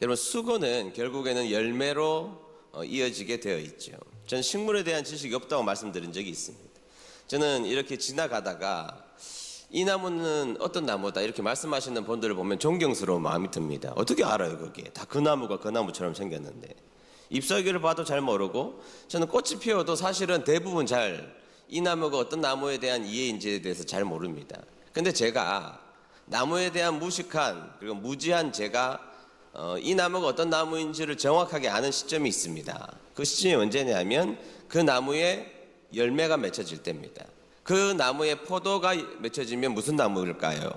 여러분, 수고는 결국에는 열매로 이어지게 되어 있죠. 저는 식물에 대한 지식이 없다고 말씀드린 적이 있습니다. 저는 이렇게 지나가다가 이 나무는 어떤 나무다 이렇게 말씀하시는 분들을 보면 존경스러운 마음이 듭니다. 어떻게 알아요? 그게 다 그 나무가 그 나무처럼 생겼는데 잎사귀를 봐도 잘 모르고, 저는 꽃이 피어도 사실은 대부분 이 나무가 어떤 나무에 대한 이해인지에 대해서 잘 모릅니다. 근데 제가 나무에 대한 무식한 그리고 무지한 제가 이 나무가 어떤 나무인지를 정확하게 아는 시점이 있습니다. 그 시점이 언제냐면 그 나무에 열매가 맺혀질 때입니다. 그 나무에 포도가 맺혀지면 무슨 나무일까요?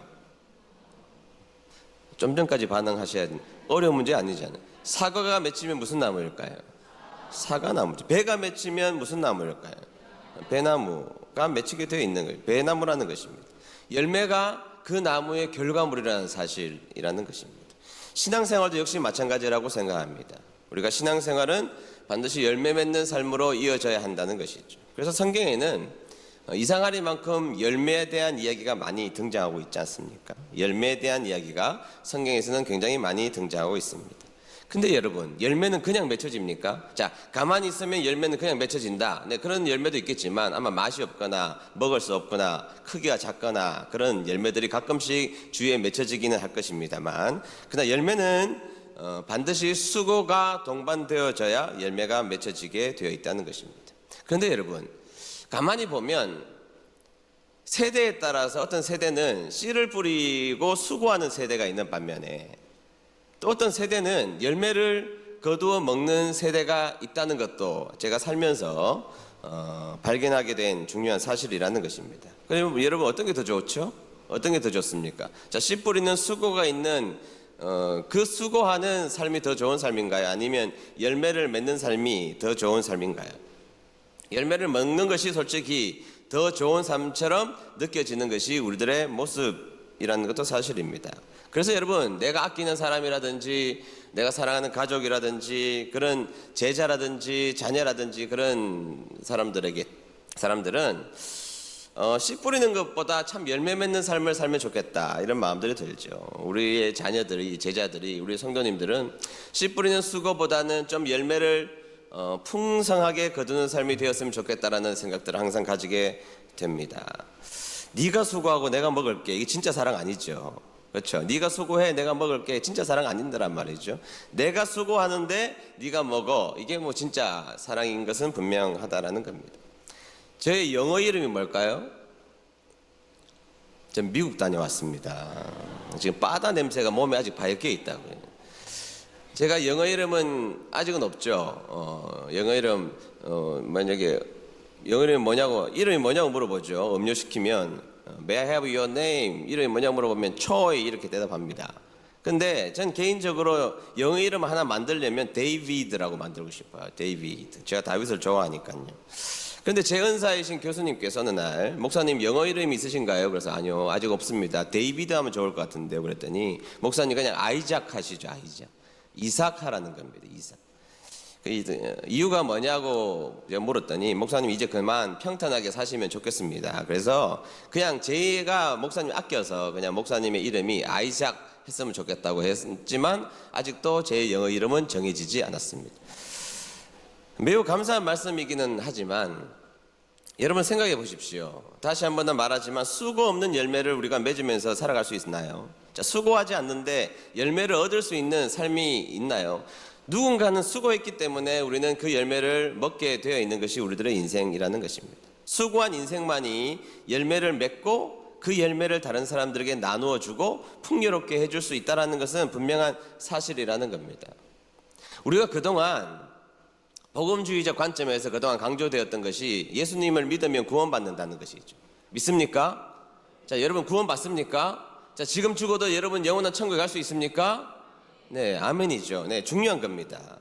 좀 전까지 반응하셔야 돼요. 어려운 문제 아니잖아요. 사과가 맺히면 무슨 나무일까요? 사과나무죠. 배가 맺히면 무슨 나무일까요? 배나무가 맺히게 되어 있는 거예요. 배나무라는 것입니다. 열매가 그 나무의 결과물이라는 사실이라는 것입니다. 신앙생활도 역시 마찬가지라고 생각합니다. 우리가 신앙생활은 반드시 열매 맺는 삶으로 이어져야 한다는 것이죠. 그래서 성경에는 이상하리만큼 열매에 대한 이야기가 많이 등장하고 있지 않습니까? 열매에 대한 이야기가 성경에서는 굉장히 많이 등장하고 있습니다. 근데 여러분, 열매는 그냥 맺혀집니까? 자, 가만히 있으면 열매는 그냥 맺혀진다. 네, 그런 열매도 있겠지만 아마 맛이 없거나 먹을 수 없거나 크기가 작거나 그런 열매들이 가끔씩 주위에 맺혀지기는 할 것입니다만, 그러나 열매는 반드시 수고가 동반되어져야 열매가 맺혀지게 되어 있다는 것입니다. 그런데 여러분, 가만히 보면 세대에 따라서 어떤 세대는 씨를 뿌리고 수고하는 세대가 있는 반면에 또 어떤 세대는 열매를 거두어 먹는 세대가 있다는 것도 제가 살면서 발견하게 된 중요한 사실이라는 것입니다. 그럼 여러분, 어떤 게 더 좋죠? 어떤 게 더 좋습니까? 자, 씨 뿌리는 수고가 있는 그 수고하는 삶이 더 좋은 삶인가요? 아니면 열매를 맺는 삶이 더 좋은 삶인가요? 열매를 먹는 것이 솔직히 더 좋은 삶처럼 느껴지는 것이 우리들의 모습이라는 것도 사실입니다. 그래서 여러분, 내가 아끼는 사람이라든지 내가 사랑하는 가족이라든지 그런 제자라든지 자녀라든지 그런 사람들은 씨 뿌리는 것보다 참 열매 맺는 삶을 살면 좋겠다, 이런 마음들이 들죠. 우리의 자녀들이, 제자들이, 우리 성도님들은 씨 뿌리는 수고보다는 좀 열매를 풍성하게 거두는 삶이 되었으면 좋겠다라는 생각들을 항상 가지게 됩니다. 네가 수고하고 내가 먹을게, 이게 진짜 사랑 아니죠. 그렇죠? 네가 수고해, 내가 먹을게, 진짜 사랑 아닌데란 말이죠. 내가 수고하는데 네가 먹어, 이게 뭐 진짜 사랑인 것은 분명하다라는 겁니다. 제 영어 이름이 뭘까요? 전 미국 다녀왔습니다. 지금 바다 냄새가 몸에 아직 바뀌어 있다고요. 제가 영어 이름은 아직은 없죠. 영어 이름 만약에 영어 이름이 뭐냐고 물어보죠. 음료시키면 May I have your name? 이름이 뭐냐고 물어보면 초이 이렇게 대답합니다. 근데 전 개인적으로 영어 이름 하나 만들려면 데이비드라고 만들고 싶어요. 데이비드. 제가 다윗을 좋아하니까요. 근데 제 은사이신 교수님께서 어느 날, 목사님 영어 이름이 있으신가요? 그래서 아니요, 아직 없습니다. 데이비드 하면 좋을 것 같은데요. 그랬더니 목사님 그냥 아이작 하시죠. 아이작. 이삭 하라는 겁니다. 이삭. 이유가 뭐냐고 물었더니 목사님 이제 그만 평탄하게 사시면 좋겠습니다. 그래서 그냥 제가 목사님 아껴서 그냥 목사님의 이름이 아이작 했으면 좋겠다고 했지만 아직도 제 영어 이름은 정해지지 않았습니다. 매우 감사한 말씀이기는 하지만 여러분, 생각해 보십시오. 다시 한 번 더 말하지만 수고 없는 열매를 우리가 맺으면서 살아갈 수 있나요? 자, 수고하지 않는데 열매를 얻을 수 있는 삶이 있나요? 누군가는 수고했기 때문에 우리는 그 열매를 먹게 되어 있는 것이 우리들의 인생이라는 것입니다. 수고한 인생만이 열매를 맺고 그 열매를 다른 사람들에게 나누어 주고 풍요롭게 해줄 수 있다는 것은 분명한 사실이라는 겁니다. 우리가 그동안 복음주의자 관점에서 그동안 강조되었던 것이 예수님을 믿으면 구원받는다는 것이죠. 믿습니까? 자, 여러분 구원 받습니까? 자, 지금 죽어도 여러분 영원한 천국에 갈 수 있습니까? 네, 아멘이죠. 네, 중요한 겁니다.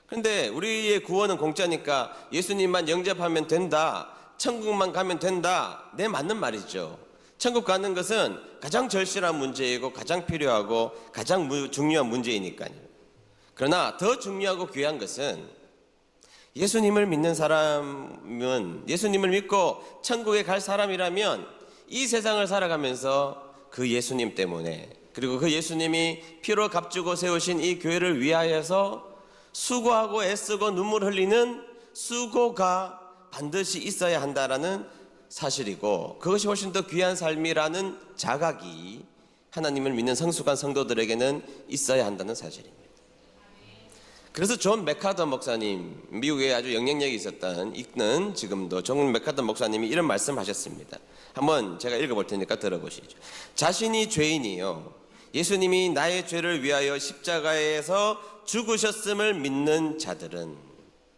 그런데 우리의 구원은 공짜니까 예수님만 영접하면 된다, 천국만 가면 된다. 네, 맞는 말이죠. 천국 가는 것은 가장 절실한 문제이고 가장 필요하고 가장 중요한 문제이니까요. 그러나 더 중요하고 귀한 것은 예수님을 믿는 사람은, 예수님을 믿고 천국에 갈 사람이라면 이 세상을 살아가면서 그 예수님 때문에 그리고 그 예수님이 피로 값주고 세우신 이 교회를 위하여서 수고하고 애쓰고 눈물 흘리는 수고가 반드시 있어야 한다라는 사실이고, 그것이 훨씬 더 귀한 삶이라는 자각이 하나님을 믿는 성숙한 성도들에게는 있어야 한다는 사실입니다. 그래서 존 맥카더 목사님, 미국에 아주 영향력이 있는 지금도 존 맥카더 목사님이 이런 말씀하셨습니다. 한번 제가 읽어볼 테니까 들어보시죠. 자신이 죄인이요, 예수님이 나의 죄를 위하여 십자가에서 죽으셨음을 믿는 자들은,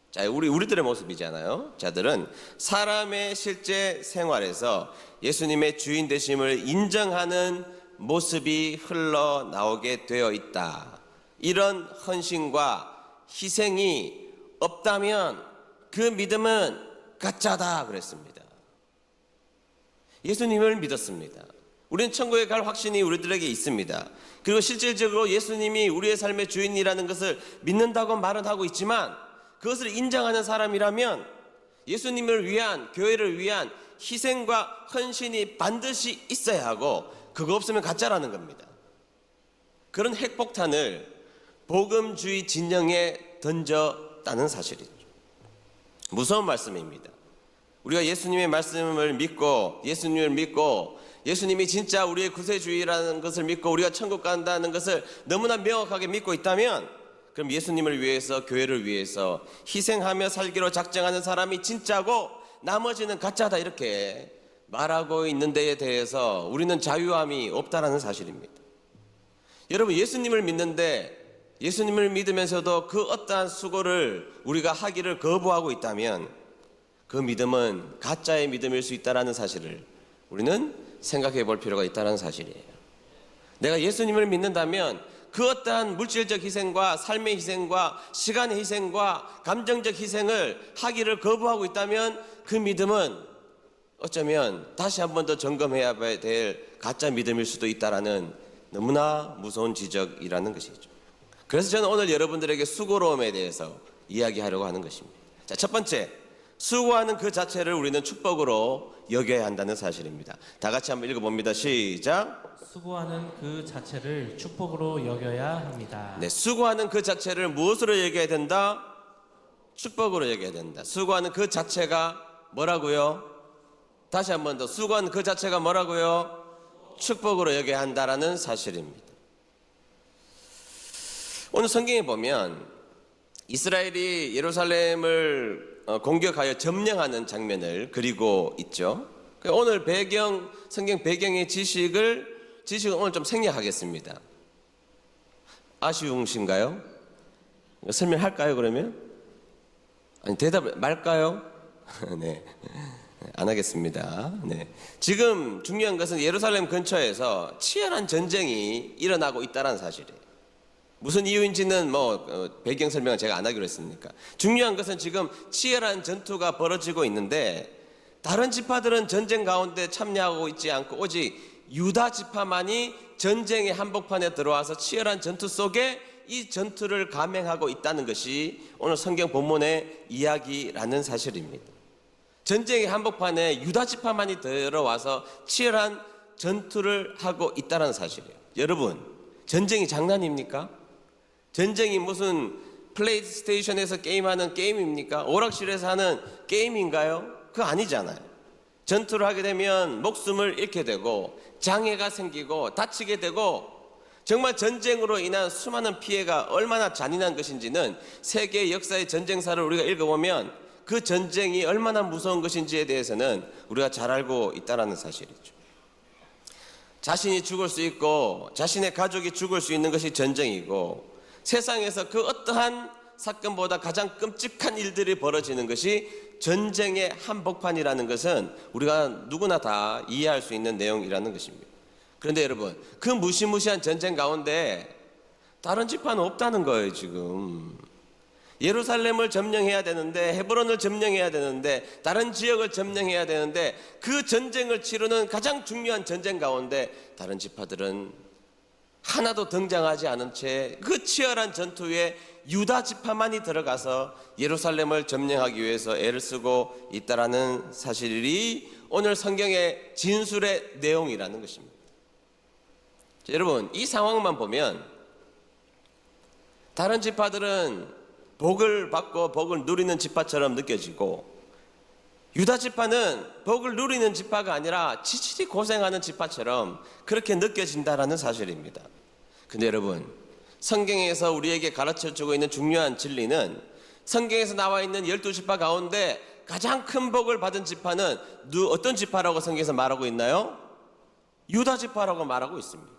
자, 우리들의 모습이잖아요. 자들은 사람의 실제 생활에서 예수님의 주인 되심을 인정하는 모습이 흘러나오게 되어 있다. 이런 헌신과 희생이 없다면 그 믿음은 가짜다 그랬습니다. 예수님을 믿었습니다. 우리는 천국에 갈 확신이 우리들에게 있습니다. 그리고 실질적으로 예수님이 우리의 삶의 주인이라는 것을 믿는다고 말은 하고 있지만, 그것을 인정하는 사람이라면 예수님을 위한, 교회를 위한 희생과 헌신이 반드시 있어야 하고, 그거 없으면 가짜라는 겁니다. 그런 핵폭탄을 복음주의 진영에 던졌다는 사실이죠. 무서운 말씀입니다. 우리가 예수님의 말씀을 믿고, 예수님이 진짜 우리의 구세주의라는 것을 믿고 우리가 천국 간다는 것을 너무나 명확하게 믿고 있다면, 그럼 예수님을 위해서, 교회를 위해서 희생하며 살기로 작정하는 사람이 진짜고 나머지는 가짜다, 이렇게 말하고 있는 데에 대해서 우리는 자유함이 없다라는 사실입니다. 여러분, 예수님을 믿는데, 예수님을 믿으면서도 그 어떠한 수고를 우리가 하기를 거부하고 있다면 그 믿음은 가짜의 믿음일 수 있다는 사실을 우리는 생각해 볼 필요가 있다는 사실이에요. 내가 예수님을 믿는다면 그 어떠한 물질적 희생과 삶의 희생과 시간의 희생과 감정적 희생을 하기를 거부하고 있다면 그 믿음은 어쩌면 다시 한 번 더 점검해야 될 가짜 믿음일 수도 있다는 너무나 무서운 지적이라는 것이죠. 그래서 저는 오늘 여러분들에게 수고로움에 대해서 이야기하려고 하는 것입니다. 자, 첫 번째, 수고하는 그 자체를 우리는 축복으로 여겨야 한다는 사실입니다. 다 같이 한번 읽어봅니다. 시작. 수고하는 그 자체를 축복으로 여겨야 합니다. 네, 수고하는 그 자체를 무엇으로 여겨야 된다? 축복으로 여겨야 된다. 수고하는 그 자체가 뭐라고요? 다시 한번 더, 수고하는 그 자체가 뭐라고요? 축복으로 여겨야 한다라는 사실입니다. 오늘 성경에 보면 이스라엘이 예루살렘을 공격하여 점령하는 장면을 그리고 있죠. 오늘 성경 배경의 지식을 오늘 좀 생략하겠습니다. 아쉬우신가요? 설명할까요, 그러면? 아니, 대답 말까요? 네. 안 하겠습니다. 네. 지금 중요한 것은 예루살렘 근처에서 치열한 전쟁이 일어나고 있다는 사실이에요. 무슨 이유인지는 배경 설명은 제가 안 하기로 했으니까. 중요한 것은 지금 치열한 전투가 벌어지고 있는데, 다른 지파들은 전쟁 가운데 참여하고 있지 않고 오직 유다 지파만이 전쟁의 한복판에 들어와서 치열한 전투 속에 이 전투를 감행하고 있다는 것이 오늘 성경 본문의 이야기라는 사실입니다. 전쟁의 한복판에 유다 지파만이 들어와서 치열한 전투를 하고 있다는 사실이에요. 여러분, 전쟁이 장난입니까? 전쟁이 무슨 플레이스테이션에서 게임하는 게임입니까? 오락실에서 하는 게임인가요? 그거 아니잖아요. 전투를 하게 되면 목숨을 잃게 되고 장애가 생기고 다치게 되고, 정말 전쟁으로 인한 수많은 피해가 얼마나 잔인한 것인지는 세계 역사의 전쟁사를 우리가 읽어보면 그 전쟁이 얼마나 무서운 것인지에 대해서는 우리가 잘 알고 있다는 사실이죠. 자신이 죽을 수 있고 자신의 가족이 죽을 수 있는 것이 전쟁이고, 세상에서 그 어떠한 사건보다 가장 끔찍한 일들이 벌어지는 것이 전쟁의 한복판이라는 것은 우리가 누구나 다 이해할 수 있는 내용이라는 것입니다. 그런데 여러분, 그 무시무시한 전쟁 가운데 다른 지파는 없다는 거예요. 지금 예루살렘을 점령해야 되는데, 헤브론을 점령해야 되는데, 다른 지역을 점령해야 되는데, 그 전쟁을 치르는 가장 중요한 전쟁 가운데 다른 지파들은 하나도 등장하지 않은 채 그 치열한 전투에 유다 지파만이 들어가서 예루살렘을 점령하기 위해서 애를 쓰고 있다라는 사실이 오늘 성경의 진술의 내용이라는 것입니다. 여러분, 이 상황만 보면 다른 지파들은 복을 받고 복을 누리는 지파처럼 느껴지고, 유다 지파는 복을 누리는 지파가 아니라 지질이 고생하는 지파처럼 그렇게 느껴진다라는 사실입니다. 근데 여러분, 성경에서 우리에게 가르쳐주고 있는 중요한 진리는, 성경에서 나와 있는 12지파 가운데 가장 큰 복을 받은 지파는 어떤 지파라고 성경에서 말하고 있나요? 유다 지파라고 말하고 있습니다.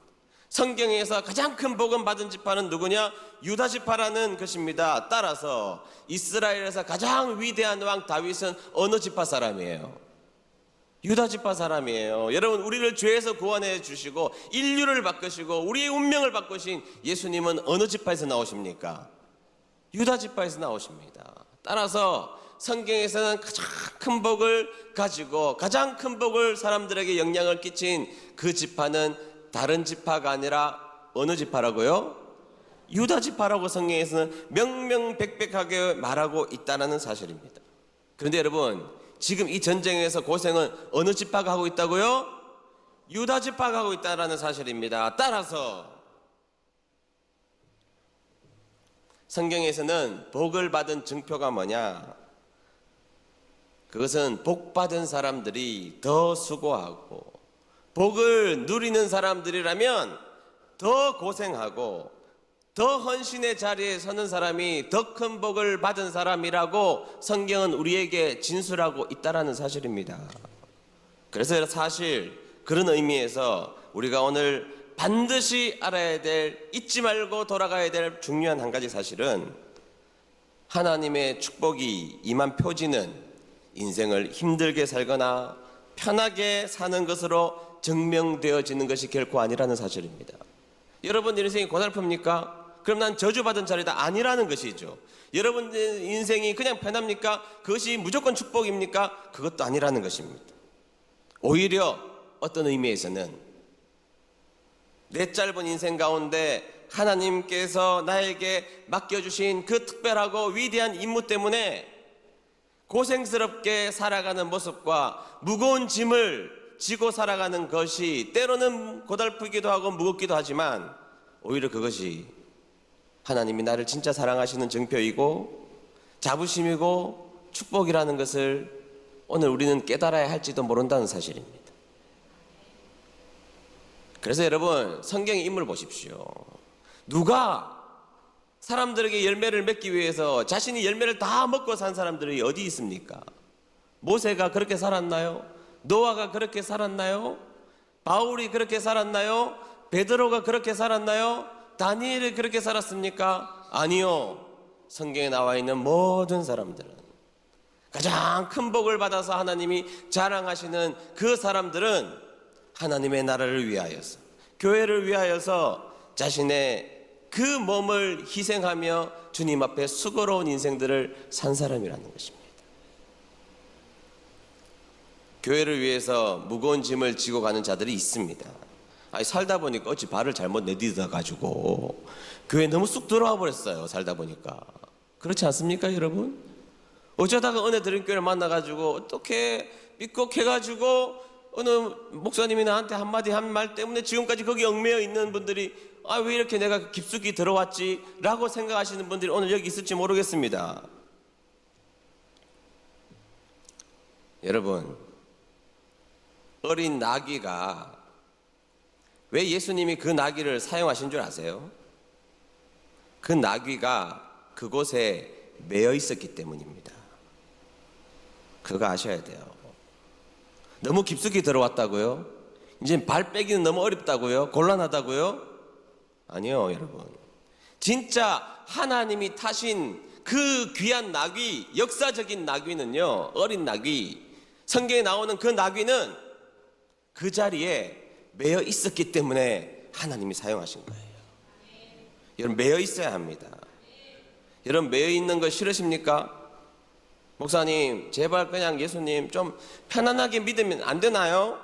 성경에서 가장 큰 복을 받은 지파는 누구냐? 유다 지파라는 것입니다. 따라서 이스라엘에서 가장 위대한 왕 다윗은 어느 지파 사람이에요? 유다 지파 사람이에요. 여러분, 우리를 죄에서 구원해 주시고 인류를 바꾸시고 우리의 운명을 바꾸신 예수님은 어느 지파에서 나오십니까? 유다 지파에서 나오십니다. 따라서 성경에서는 가장 큰 복을 가지고 가장 큰 복을 사람들에게 영향을 끼친 그 지파는 다른 지파가 아니라 어느 지파라고요? 유다 지파라고 성경에서는 명명백백하게 말하고 있다는 사실입니다. 그런데 여러분, 지금 이 전쟁에서 고생은 어느 지파가 하고 있다고요? 유다 지파가 하고 있다는 사실입니다. 따라서 성경에서는 복을 받은 증표가 뭐냐? 그것은 복 받은 사람들이 더 수고하고 복을 누리는 사람들이라면 더 고생하고 더 헌신의 자리에 서는 사람이 더 큰 복을 받은 사람이라고 성경은 우리에게 진술하고 있다는 사실입니다. 그래서 사실 그런 의미에서 우리가 오늘 반드시 알아야 될, 잊지 말고 돌아가야 될 중요한 한 가지 사실은, 하나님의 축복이 임한 표지는 인생을 힘들게 살거나 편하게 사는 것으로 증명되어지는 것이 결코 아니라는 사실입니다. 여러분 인생이 고달픕니까? 그럼 난 저주받은 자리다, 아니라는 것이죠. 여러분 인생이 그냥 편합니까? 그것이 무조건 축복입니까? 그것도 아니라는 것입니다. 오히려 어떤 의미에서는 내 짧은 인생 가운데 하나님께서 나에게 맡겨주신 그 특별하고 위대한 임무 때문에 고생스럽게 살아가는 모습과 무거운 짐을 지고 살아가는 것이 때로는 고달프기도 하고 무겁기도 하지만, 오히려 그것이 하나님이 나를 진짜 사랑하시는 증표이고 자부심이고 축복이라는 것을 오늘 우리는 깨달아야 할지도 모른다는 사실입니다. 그래서 여러분, 성경의 인물 보십시오. 누가 사람들에게 열매를 맺기 위해서 자신이 열매를 다 먹고 산 사람들이 어디 있습니까? 모세가 그렇게 살았나요? 노아가 그렇게 살았나요? 바울이 그렇게 살았나요? 베드로가 그렇게 살았나요? 다니엘이 그렇게 살았습니까? 아니요. 성경에 나와 있는 모든 사람들은, 가장 큰 복을 받아서 하나님이 자랑하시는 그 사람들은 하나님의 나라를 위하여서, 교회를 위하여서 자신의 그 몸을 희생하며 주님 앞에 수고로운 인생들을 산 사람이라는 것입니다. 교회를 위해서 무거운 짐을 지고 가는 자들이 있습니다. 아니, 살다 보니까 어찌 발을 잘못 내딛어 가지고 교회 너무 쑥 들어와 버렸어요. 살다 보니까. 그렇지 않습니까, 여러분? 어쩌다가 은혜 드린 교회를 만나가지고 어떻게 삐걱해가지고 어느 목사님이 나한테 한마디 한 말 때문에 지금까지 거기 얽매여 있는 분들이, 왜 이렇게 내가 깊숙이 들어왔지? 라고 생각하시는 분들이 오늘 여기 있을지 모르겠습니다. 여러분, 어린 나귀가 왜 예수님이 그 나귀를 사용하신 줄 아세요? 그 나귀가 그곳에 매여 있었기 때문입니다. 그거 아셔야 돼요. 너무 깊숙이 들어왔다고요? 이제 발 빼기는 너무 어렵다고요? 곤란하다고요? 아니요, 여러분. 진짜 하나님이 타신 그 귀한 나귀, 역사적인 나귀는요, 어린 나귀, 성경에 나오는 그 나귀는 그 자리에 매여 있었기 때문에 하나님이 사용하신 거예요. 여러분, 매여 있어야 합니다. 여러분, 매여 있는 거 싫으십니까? 목사님, 제발 그냥 예수님 좀 편안하게 믿으면 안 되나요?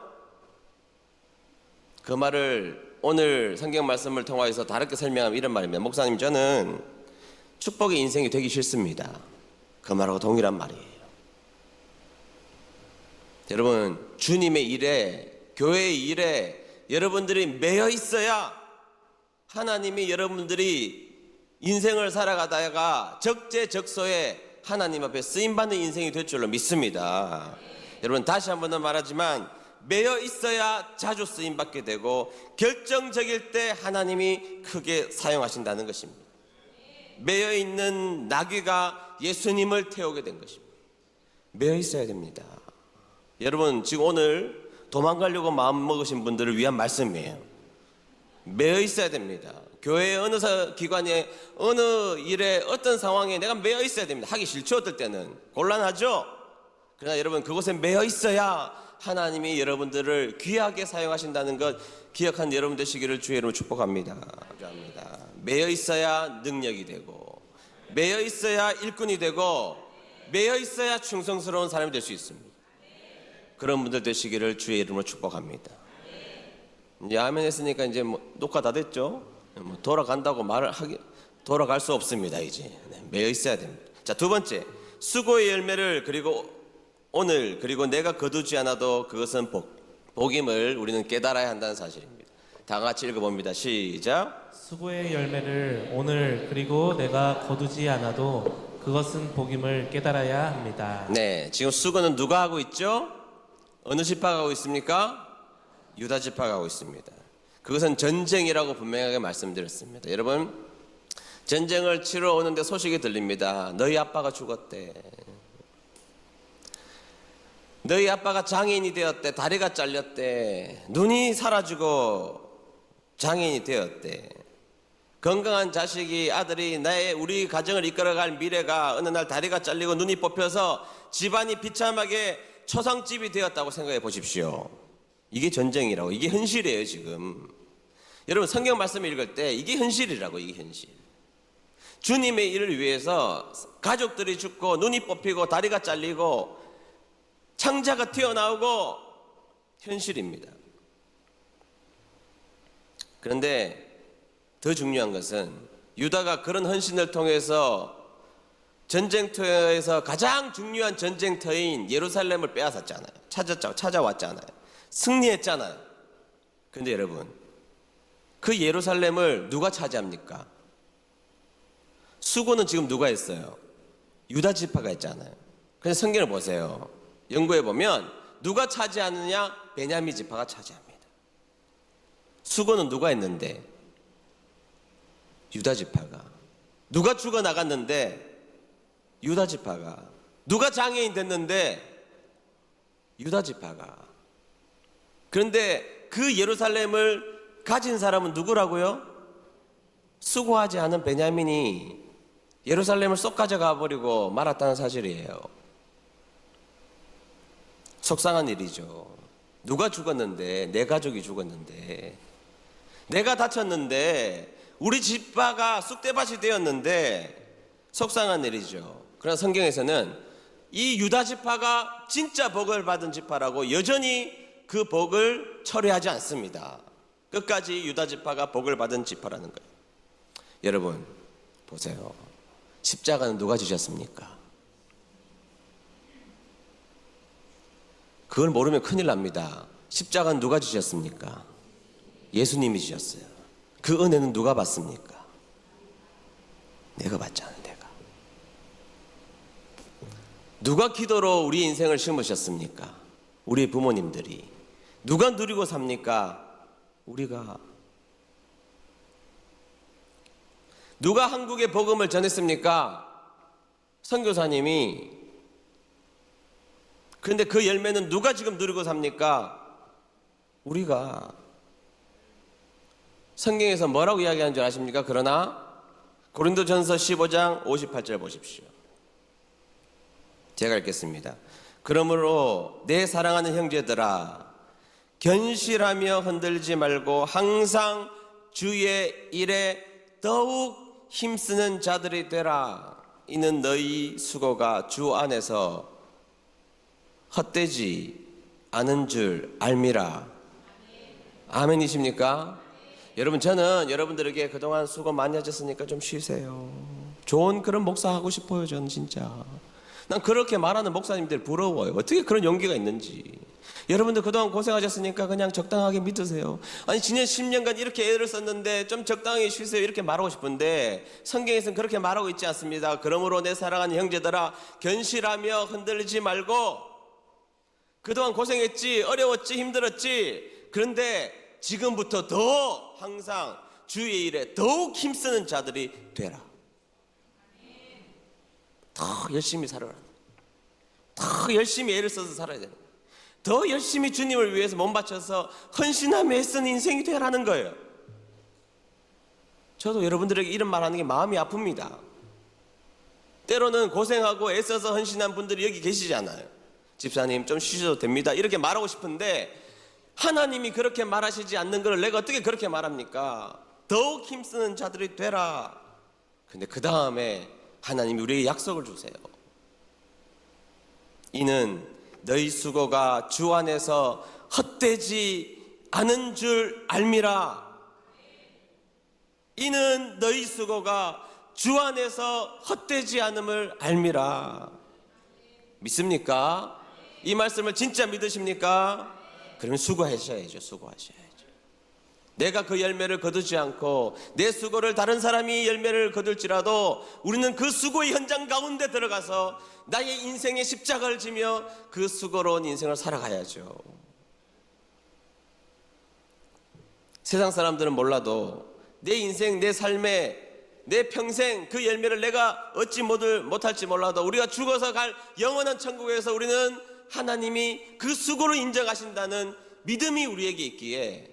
그 말을 오늘 성경 말씀을 통해서 다르게 설명하면 이런 말입니다. 목사님, 저는 축복의 인생이 되기 싫습니다. 그 말하고 동일한 말이에요. 여러분, 주님의 일에, 교회의 일에 여러분들이 매여 있어야 하나님이 여러분들이 인생을 살아가다가 적재적소에 하나님 앞에 쓰임받는 인생이 될 줄로 믿습니다. 여러분, 다시 한 번 더 말하지만 매여 있어야 자주 쓰임받게 되고 결정적일 때 하나님이 크게 사용하신다는 것입니다. 매여 있는 나귀가 예수님을 태우게 된 것입니다. 매여 있어야 됩니다. 여러분, 지금 오늘 도망가려고 마음먹으신 분들을 위한 말씀이에요. 매여 있어야 됩니다. 교회의 어느 기관에 어느 일에 어떤 상황에 내가 매여 있어야 됩니다. 하기 싫죠. 어떨 때는 곤란하죠. 그러나 여러분, 그곳에 매여 있어야 하나님이 여러분들을 귀하게 사용하신다는 것 기억한 여러분 되시기를 주의 이름으로 축복합니다. 감사합니다. 매여 있어야 능력이 되고, 매여 있어야 일꾼이 되고, 매여 있어야 충성스러운 사람이 될 수 있습니다. 그런 분들 되시기를 주의 이름으로 축복합니다. 이제 아멘 했으니까 이제 녹화 다 됐죠? 돌아간다고 돌아갈 수 없습니다. 이제 매여 있어야 됩니다. 자, 두 번째, 수고의 열매를 그리고 내가 거두지 않아도 그것은 복임을 우리는 깨달아야 한다는 사실입니다. 다 같이 읽어봅니다. 시작. 수고의 열매를 오늘 그리고 내가 거두지 않아도 그것은 복임을 깨달아야 합니다. 네, 지금 수고는 누가 하고 있죠? 어느 지파가 하고 있습니까? 유다 지파가 하고 있습니다. 그것은 전쟁이라고 분명하게 말씀드렸습니다. 여러분, 전쟁을 치러 오는데 소식이 들립니다. 너희 아빠가 죽었대. 너희 아빠가 장애인이 되었대. 다리가 잘렸대. 눈이 사라지고 장애인이 되었대. 건강한 자식이 아들이 우리 가정을 이끌어갈 미래가 어느 날 다리가 잘리고 눈이 뽑혀서 집안이 비참하게 초상집이 되었다고 생각해 보십시오. 이게 전쟁이라고. 이게 현실이에요. 지금 여러분, 성경 말씀 읽을 때 이게 현실이라고. 이게 현실. 주님의 일을 위해서 가족들이 죽고 눈이 뽑히고 다리가 잘리고 창자가 튀어나오고 현실입니다. 그런데 더 중요한 것은 유다가 그런 헌신을 통해서 전쟁터에서 가장 중요한 전쟁터인 예루살렘을 빼앗았잖아요. 찾아왔잖아요. 승리했잖아요. 그런데 여러분, 그 예루살렘을 누가 차지합니까? 수고는 지금 누가 했어요? 유다 지파가 했잖아요. 그래서 성경을 보세요. 연구해 보면 누가 차지하느냐? 베냐민 지파가 차지합니다. 수고는 누가 했는데? 유다 지파가. 누가 죽어 나갔는데? 유다 지파가. 누가 장애인 됐는데? 유다 지파가. 그런데 그 예루살렘을 가진 사람은 누구라고요? 수고하지 않은 베냐민이 예루살렘을 쏙 가져가 버리고 말았다는 사실이에요. 속상한 일이죠. 누가 죽었는데? 내 가족이 죽었는데, 내가 다쳤는데, 우리 집바가 쑥대밭이 되었는데 속상한 일이죠. 그러나 성경에서는 이 유다 지파가 진짜 복을 받은 지파라고 여전히 그 복을 철회하지 않습니다. 끝까지 유다 지파가 복을 받은 지파라는 거예요. 여러분 보세요. 십자가는 누가 지셨습니까? 그걸 모르면 큰일 납니다. 십자가는 누가 지셨습니까? 예수님이 지셨어요. 그 은혜는 누가 받습니까? 내가 받잖아요. 내가. 누가 기도로 우리 인생을 심으셨습니까? 우리 부모님들이. 누가 누리고 삽니까? 우리가. 누가 한국의 복음을 전했습니까? 선교사님이. 그런데 그 열매는 누가 지금 누리고 삽니까? 우리가. 성경에서 뭐라고 이야기하는 줄 아십니까? 그러나 고린도전서 15장 58절 보십시오. 제가 읽겠습니다. 그러므로 내 사랑하는 형제들아, 견실하며 흔들지 말고 항상 주의 일에 더욱 힘쓰는 자들이 되라. 이는 너희 수고가 주 안에서 헛되지 않은 줄 알미라. 아멘이십니까? 여러분, 저는 여러분들에게 그동안 수고 많이 하셨으니까 좀 쉬세요. 좋은 그런 목사 하고 싶어요. 저는 진짜 난 그렇게 말하는 목사님들 부러워요. 어떻게 그런 용기가 있는지. 여러분들 그동안 고생하셨으니까 그냥 적당하게 믿으세요. 아니 지난 10년간 이렇게 애를 썼는데 좀 적당히 쉬세요 이렇게 말하고 싶은데 성경에서는 그렇게 말하고 있지 않습니다. 그러므로 내 사랑하는 형제들아 견실하며 흔들리지 말고 그동안 고생했지 어려웠지 힘들었지. 그런데 지금부터 더 항상 주의 일에 더욱 힘쓰는 자들이 되라. 더 열심히 살아라. 더 열심히 애를 써서 살아야 되는 거예요. 더 열심히 주님을 위해서 몸 바쳐서 헌신하며 애쓰는 인생이 되라는 거예요. 저도 여러분들에게 이런 말하는 게 마음이 아픕니다. 때로는 고생하고 애써서 헌신한 분들이 여기 계시잖아요. 집사님 좀 쉬셔도 됩니다 이렇게 말하고 싶은데 하나님이 그렇게 말하시지 않는 걸 내가 어떻게 그렇게 말합니까? 더욱 힘쓰는 자들이 되라. 근데 그 다음에 하나님이 우리에게 약속을 주세요. 이는 너희 수고가 주 안에서 헛되지 않은 줄 알미라. 이는 너희 수고가 주 안에서 헛되지 않음을 알미라. 믿습니까? 이 말씀을 진짜 믿으십니까? 그러면 수고하셔야죠. 수고하셔야죠. 내가 그 열매를 거두지 않고 내 수고를 다른 사람이 열매를 거둘지라도 우리는 그 수고의 현장 가운데 들어가서 나의 인생의 십자가를 지며 그 수고로운 인생을 살아가야죠. 세상 사람들은 몰라도 내 인생, 내 삶에 내 평생 그 열매를 내가 얻지 못할지 몰라도 우리가 죽어서 갈 영원한 천국에서 우리는 하나님이 그 수고를 인정하신다는 믿음이 우리에게 있기에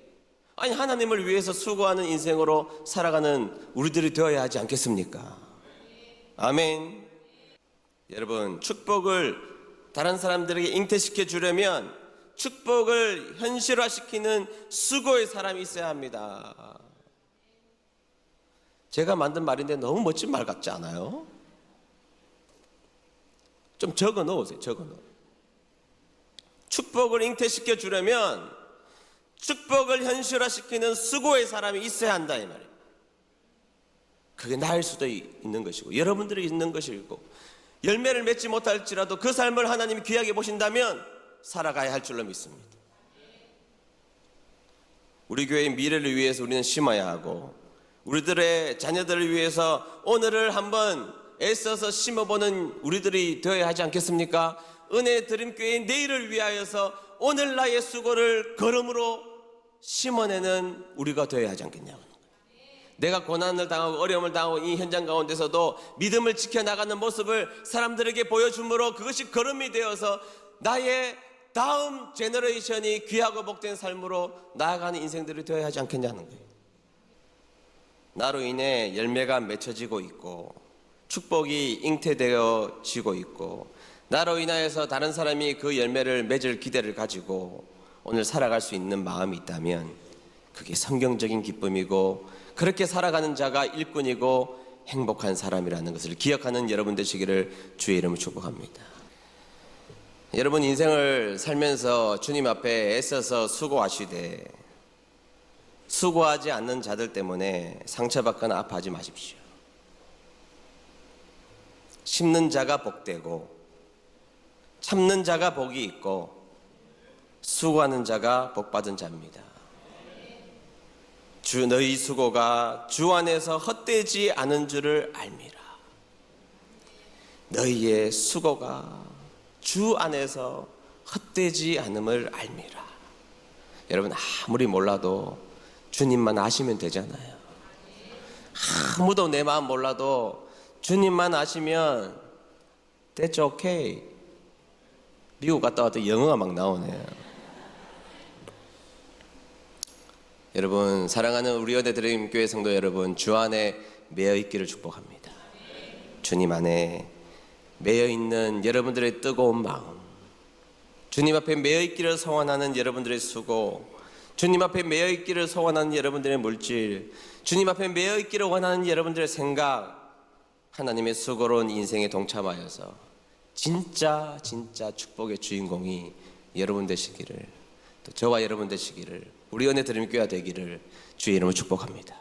아니 하나님을 위해서 수고하는 인생으로 살아가는 우리들이 되어야 하지 않겠습니까? 아멘. 여러분 축복을 다른 사람들에게 잉태시켜 주려면 축복을 현실화시키는 수고의 사람이 있어야 합니다. 제가 만든 말인데 너무 멋진 말 같지 않아요? 좀 적어 놓으세요. 적어 놓으세요. 축복을 잉태시켜 주려면 축복을 현실화시키는 수고의 사람이 있어야 한다 이 말이에요. 그게 나일 수도 있는 것이고 여러분들이 있는 것이고 열매를 맺지 못할지라도 그 삶을 하나님이 귀하게 보신다면 살아가야 할 줄로 믿습니다. 우리 교회의 미래를 위해서 우리는 심어야 하고 우리들의 자녀들을 위해서 오늘을 한번 애써서 심어보는 우리들이 되어야 하지 않겠습니까? 은혜 드림교회의 내일을 위하여서 오늘 나의 수고를 걸음으로 심어내는 우리가 되어야 하지 않겠냐고. 내가 고난을 당하고 어려움을 당하고 이 현장 가운데서도 믿음을 지켜나가는 모습을 사람들에게 보여줌으로 그것이 걸음이 되어서 나의 다음 제너레이션이 귀하고 복된 삶으로 나아가는 인생들이 되어야 하지 않겠냐는 거예요. 나로 인해 열매가 맺혀지고 있고 축복이 잉태되어지고 있고 나로 인하여서 다른 사람이 그 열매를 맺을 기대를 가지고 오늘 살아갈 수 있는 마음이 있다면 그게 성경적인 기쁨이고 그렇게 살아가는 자가 일꾼이고 행복한 사람이라는 것을 기억하는 여러분 되시기를 주의 이름으로 축복합니다. 여러분 인생을 살면서 주님 앞에 애써서 수고하시되 수고하지 않는 자들 때문에 상처받거나 아파하지 마십시오. 심는 자가 복되고 참는 자가 복이 있고 수고하는 자가 복받은 자입니다. 주 너희 수고가 주 안에서 헛되지 않은 줄을 알미라. 너희의 수고가 주 안에서 헛되지 않음을 알미라. 여러분 아무리 몰라도 주님만 아시면 되잖아요. 아무도 내 마음 몰라도 주님만 아시면 That's okay. 미국 갔다 왔더니 영어가 막 나오네요. 여러분 사랑하는 우리 은혜 드림교회 성도 여러분 주 안에 매여 있기를 축복합니다. 주님 안에 매여 있는 여러분들의 뜨거운 마음, 주님 앞에 매여 있기를 소원하는 여러분들의 수고, 주님 앞에 매여 있기를 소원하는 여러분들의 물질, 주님 앞에 매여 있기를 원하는 여러분들의 생각, 하나님의 수고로운 인생에 동참하여서 진짜 축복의 주인공이 여러분 되시기를, 또 저와 여러분 되시기를, 우리 은혜 드림교회가 되기를 주의 이름으로 축복합니다.